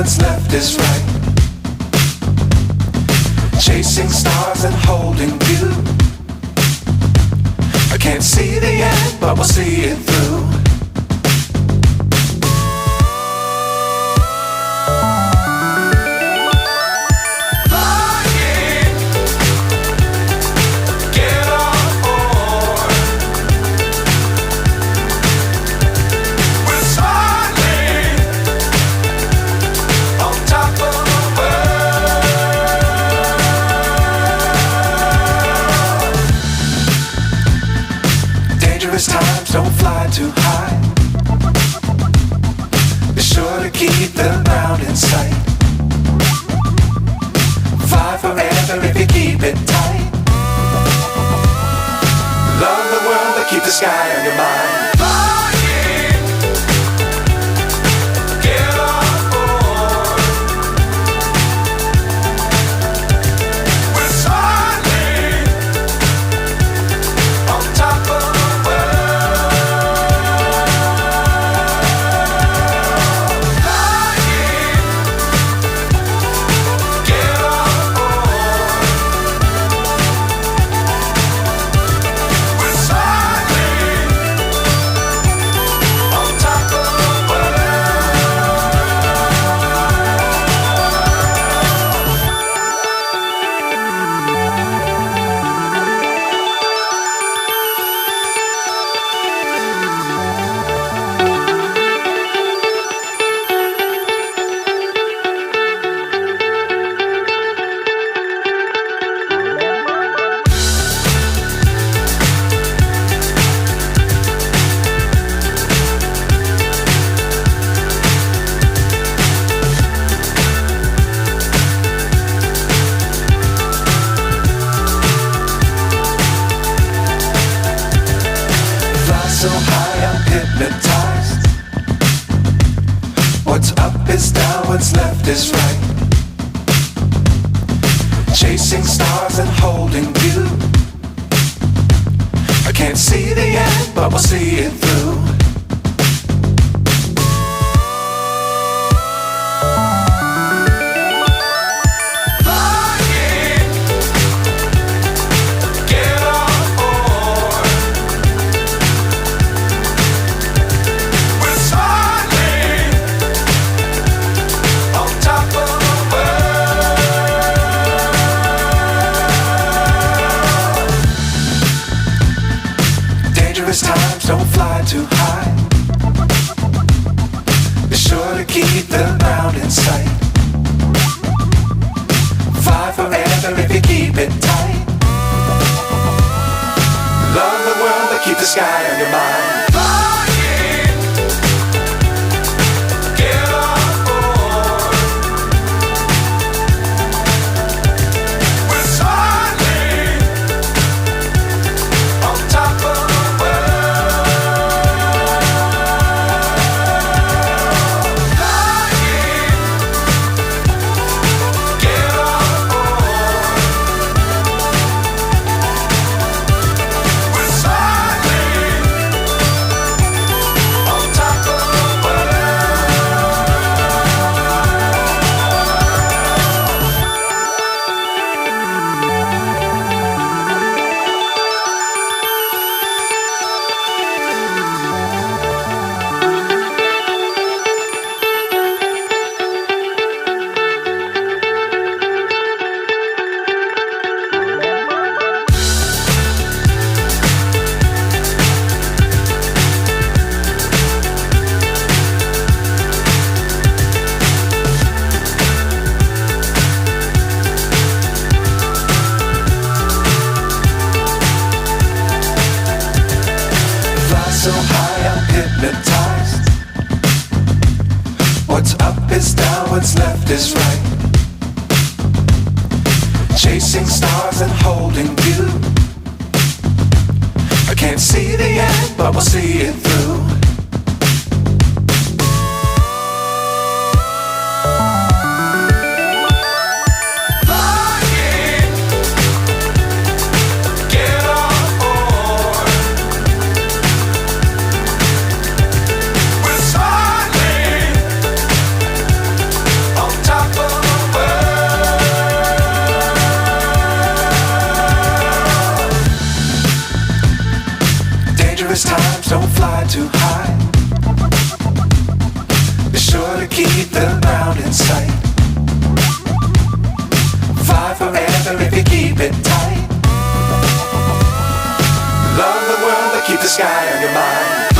what's left is right. Chasing stars and holding you. I can't see the end, but we'll see it through. Times don't fly too high. Be sure to keep the ground in sight. Fly forever if you keep it tight. Love the world but keep the sky on your mind. So high I'm hypnotized. What's up is down, what's left is right. Chasing stars and holding you. I can't see the end, but we'll see it through. Times don't fly too high. Be sure to keep the ground in sight. Fly forever if you keep it tight. Love the world but keep the sky on your mind. So high I'm hypnotized. What's up is down, what's left is right. Chasing stars and holding you. I can't see the end, but we'll see it through. don't fly too high. Be sure to keep the ground in sight. Fly forever if you keep it tight. Love the world but keep the sky on your mind.